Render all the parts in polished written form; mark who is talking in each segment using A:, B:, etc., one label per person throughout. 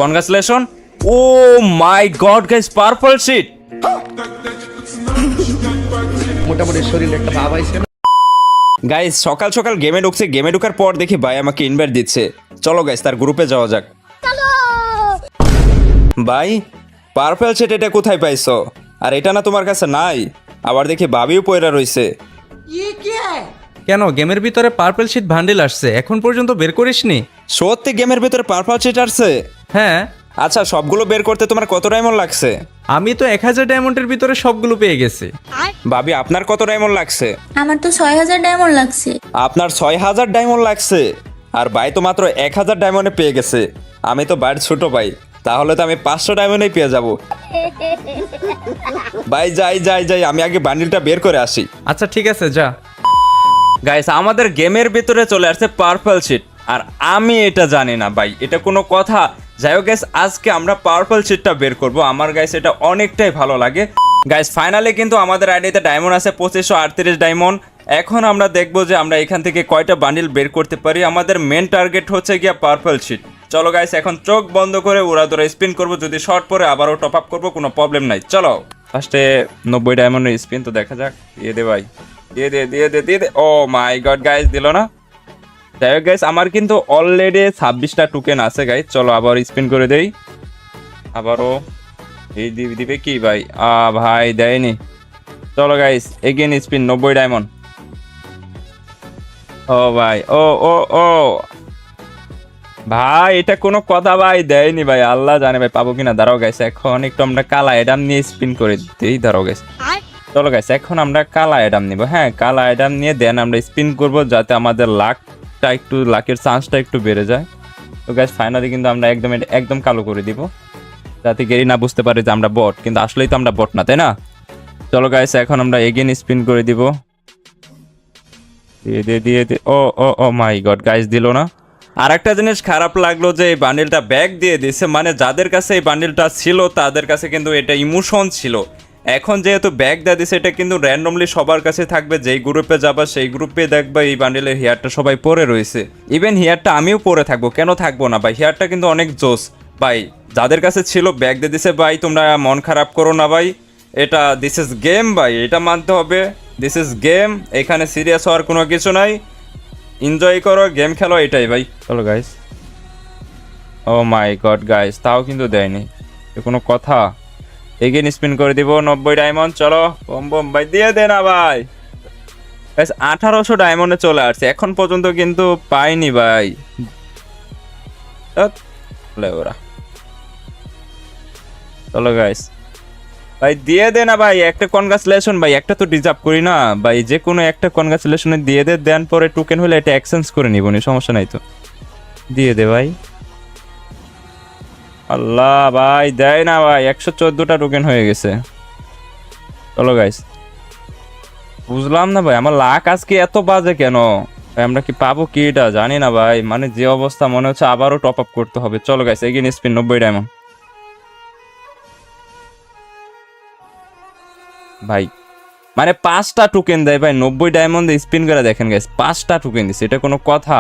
A: Congratulation. ও মাই god guys, purple sheet.
B: মোটামুটি শরীরে একটা ভাব আইছে।
A: গাইস সকাল সকাল গেমে ঢুকছে, গেমে ঢুকার পর দেখি ভাই আমাকে ইনভাইট দিচ্ছে। চলো গাইস তার গ্রুপে যাওয়া যাক। ভাই পার্পল শিট এটা কোথায় পাইছো? আর এটা না তোমার কাছে নাই? আবার দেখি ভাবিও পয়রা রইছে।
C: কেন গেমের ভিতরে পার্পল শিট বান্ডিল আসছে, এখন পর্যন্ত বের করিসনি?
A: সত্যি গেমের ভিতরে পার্পল শিট আসছে?
C: হ্যাঁ,
A: আচ্ছা সবগুলো বের করতে তোমার কত ডায়মন্ড লাগছে?
C: আমি তো 1000 ডায়মন্ডের ভিতরে সবগুলো পেয়ে গেছি।
A: ভাবি আপনার কত ডায়মন্ড লাগছে?
D: আমার তো 6000 ডায়মন্ড লাগছে।
A: আপনার 6000 ডায়মন্ড লাগছে, আর ভাই তো মাত্র 1000 ডায়মন্ডে পেয়ে গেছে। আমি তো বাইরে ছোট ভাই, তাহলে তো আমি 500 ডায়মন্ডেই পেয়ে যাব। ভাই যাই যাই যাই, আমি আগে বান্ডিলটা বের করে আসি।
C: আচ্ছা ঠিক আছে, যা।
A: গাইস আমাদের গেমের ভিতরে চলে আসছে পার্পল শিট, আর আমি এটা জানি না ভাই, এটা কোনো কথা? যাই হোক গাইস, আজকে আমরা পার্পল শিটটা বের করব। আমার গাইস এটা অনেকটাই ভালো লাগে। গাইস ফাইনালি কিন্তু আমাদের আইডিতে ডায়মন্ড আছে 2538 ডায়মন্ড। এখন আমরা দেখবো যে আমরা এখান থেকে কয়টা বান্ডিল বের করতে পারি। আমাদের মেন টার্গেট হচ্ছে গিয়া পার্পল শিট। চলো গাইস এখন চোখ বন্ধ করে উড়াদুরা স্পিন করব, যদি শর্ট পরে আবারও টপ আপ করবো, কোনো প্রবলেম নাই। চলো ফার্স্টে 90 ডায়মন্ডের স্পিন তো দেখা যাক। দিয়ে দে ভাই, দিয়ে দে দিয়ে দে দিয়ে দে। ও মাই গড গাইস, দিল না। যাই হোক গাইস আমার কিন্তু অলরেডি 26টা টোকেন আছে গাইস। চলো আবার স্পিন করে দেই। আবারও এই দিবে কি ভাই? ভাই দেয়নি। চলো গাইস এগেন স্পিন 90 ডায়মন্ড। ও ভাই, ও ও ও ভাই এটা কোনো কথা? ভাই দেয়নি ভাই, আল্লাহ জানে ভাই পাবো কিনা। দাঁড়াও গাইস এখন একটু আমরা কালা অ্যাডাম নিয়ে স্পিন করে দিই। দাঁড়াও গাইস, চলো গাইস এখন আমরা কালা অ্যাডাম নিব। হ্যাঁ কালা অ্যাডাম নিয়ে দেন আমরা স্পিন করব, যাতে আমাদের লাকের চান্সটা একটু বেড়ে যায়। তো গাইস ফাইনালি কিন্তু আমরা একদম কালো করে দিব, যাতে গেরি না বুঝতে পারে যে আমরা বট, কিন্তু আসলেই তো আমরা বট না, তাই না? চলো গাইস এখন আমরা এগেন স্পিন করে দিব। দিয়ে দে। ও ও ও মাই গড গাইস, দিল না। আর একটা জিনিস খারাপ লাগলো যে এই বান্ডিলটা ব্যাক দিয়ে দিছে, মানে যাদের কাছে এই বান্ডিলটা ছিল তাদের কাছে কিন্তু এটা ইমোশন ছিল। এখন যেহেতু ব্যাক দিয়ে দিছে, এটা কিন্তু র্যান্ডমলি সবার কাছে থাকবে। যেই গ্রুপে যাবা সেই গ্রুপে দেখবা এই বান্ডিলের হেয়ারটা সবাই পরে রয়েছে। ইভেন হেয়ারটা আমিও পরে থাকবো, কেন থাকবো না ভাই? হেয়ারটা কিন্তু অনেক জোস ভাই। যাদের কাছে ছিল ব্যাক দিয়ে দিছে ভাই, তোমরা মন খারাপ করো না ভাই। এটা দিস ইজ গেম ভাই, এটা মানতে হবে। দিস ইজ গেম, এখানে সিরিয়াস হওয়ার কোনো কিছু নাই। এনজয় করো, গেম খেলো, এটাই ভাই। চলো গাইস। ও মাই গড গাইস, তাও কিন্তু দেয়নি, এ কোনো কথা? এগেন স্পিন করে দিব 90 ডায়মন্ড। চলো বম বম ভাই, দিয়ে দে না ভাই। গাইস 1800 ডায়মন্ডে চলে আসছে, এখন পর্যন্ত কিন্তু পাইনি ভাই। ওরা চলো গাইস ভাই, দিয়ে দে না ভাই একটা কনগ্রাচুলেশন ভাই, একটা তো ডিজার্ভ করি না ভাই, যে কোনো একটা কনগ্রাচুলেশনে দিয়ে দে। দেন পরে টোকেন হলে এটা এক্সচেঞ্জ করে নিব, সমস্যা নাই তো। দিয়ে দে ভাই। আল্লাহ ভাই দেয় না ভাই, 114টা টোকেন হয়ে গেছে। চলো গাইস, বুঝলাম না ভাই আমার লাক আজকে এত বাজে কেন ভাই? আমরা কি পাবো কি এটা জানি না ভাই, মানে যে অবস্থা মনে হচ্ছে আবারও টপ আপ করতে হবে। চলো গাইস এগেইন স্পিন 90 ডায়মন্ড। ভাই মানে 5টা টোকেন দেয় ভাই, 90 ডায়মন্ড স্পিন করে দেখেন গাইস, 5টা টোকেন দিচ্ছে, এটা কোনো কথা?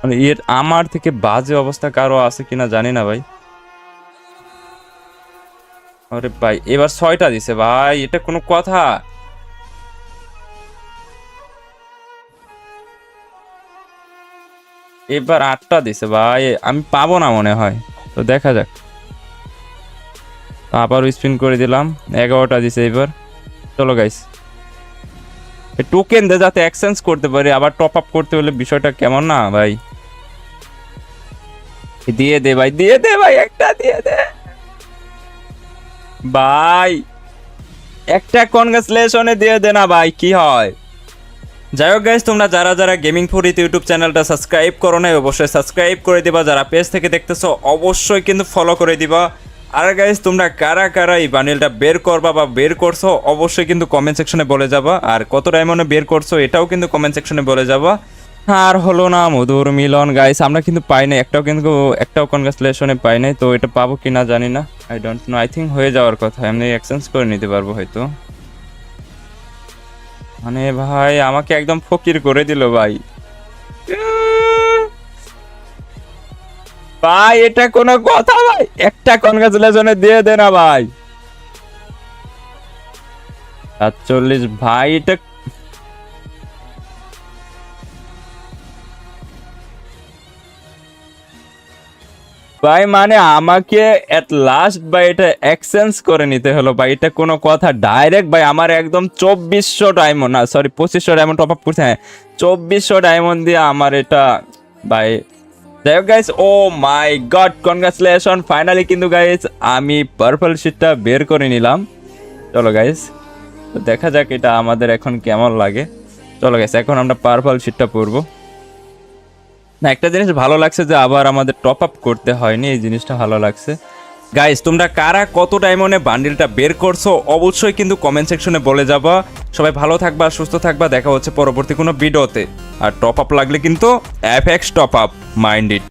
A: মানে এর আমার থেকে বাজে অবস্থা কারো আছে কিনা জানি না ভাই। আরে ভাই এবার 6টা দিছে ভাই, এটা কোনো কথা? এবার 8টা দিছে ভাই, আমি পাবো না মনে হয়, তো দেখা যাক। আবার স্পিন করে দিলাম, 11টা দিছে এবার। চলো গাইস টোকেন দে যাতে এক্সচেঞ্জ করতে পারি, আবার টপ আপ করতে হলে বিষয়টা কেমন না ভাই? দিয়ে দে ভাই, দিয়ে দে ভাই, একটা দিয়ে দে ভাই, একটা কনগ্রাচুলেশনে দিয়ে দে না ভাই, কি হয়? যাই হোক গাইস, তোমরা যারা যারা গেমিং ফর ইথ ইউটিউব চ্যানেলটা সাবস্ক্রাইব করো নাই অবশ্যই সাবস্ক্রাইব করে দিবা। যারা পেজ থেকে দেখতেছো অবশ্যই কিন্তু ফলো করে দিবা। আর গাইস তোমরা কারা কারা এই বান্ডিলটা বের করবা বা বের করছো অবশ্যই কিন্তু কমেন্ট সেকশনে বলে যাবা। আর কত ডায়মন্ডে বের করছো এটাও কিন্তু কমেন্ট সেকশনে বলে যাবা। আর হলো না মধুর মিলন গাইস, আমরা কিন্তু পাই নাই, একটাও কনগ্রাচুলেশনে পাই নাই। তো এটা পাবো কি না জানি না, I don't know. I think হয়ে যাওয়ার কথা, এমনি এক্সচেঞ্জ করে নিতে পারবো হয়তো। মানে ভাই আমাকে একদম ফকির করে দিল ভাই। ভাই এটা কোনো কথা ভাই, একটা কনগ্রাচুলেশনে দিয়ে দে না ভাই। 47 ভাই, এটা ভাই মানে আমাকে এট লাস্ট ভাই এটা এক্সচেঞ্জ করে নিতে হলো ভাই, এটা কোনো কথা? ডাইরেক্ট ভাই আমার একদম 2400 ডায়মন্ড, না সরি 2500 ডায়মন্ড টপ আপ করছে, হ্যাঁ 2400 ডায়মন্ড দিয়ে আমার এটা ভাই। যাই হোক গাইস, ও মাই গড, কনগ্রাচুলেশন, ফাইনালি কিন্তু গাইস আমি পার্পল শিটটা বের করে নিলাম। চলো গাইস, তো দেখা যাক এটা আমাদের এখন কেমন লাগে। চলো গাইস, এখন আমরা পার্পল শিটটা পরবো। না, একটা জিনিস ভালো লাগছে যে আবার আমাদের টপ আপ করতে হয়নি, এই জিনিসটা ভালো লাগছে। গাইস, তোমরা কারা কত ডায়মন্ডে বান্ডিলটা বের করছো অবশ্যই কিন্তু কমেন্ট সেকশনে বলে যাবা। সবাই ভালো থাকবা, সুস্থ থাকবা, দেখা হচ্ছে পরবর্তী কোনো ভিডিওতে। আর টপ আপ লাগলে কিন্তু FX top up, mind it.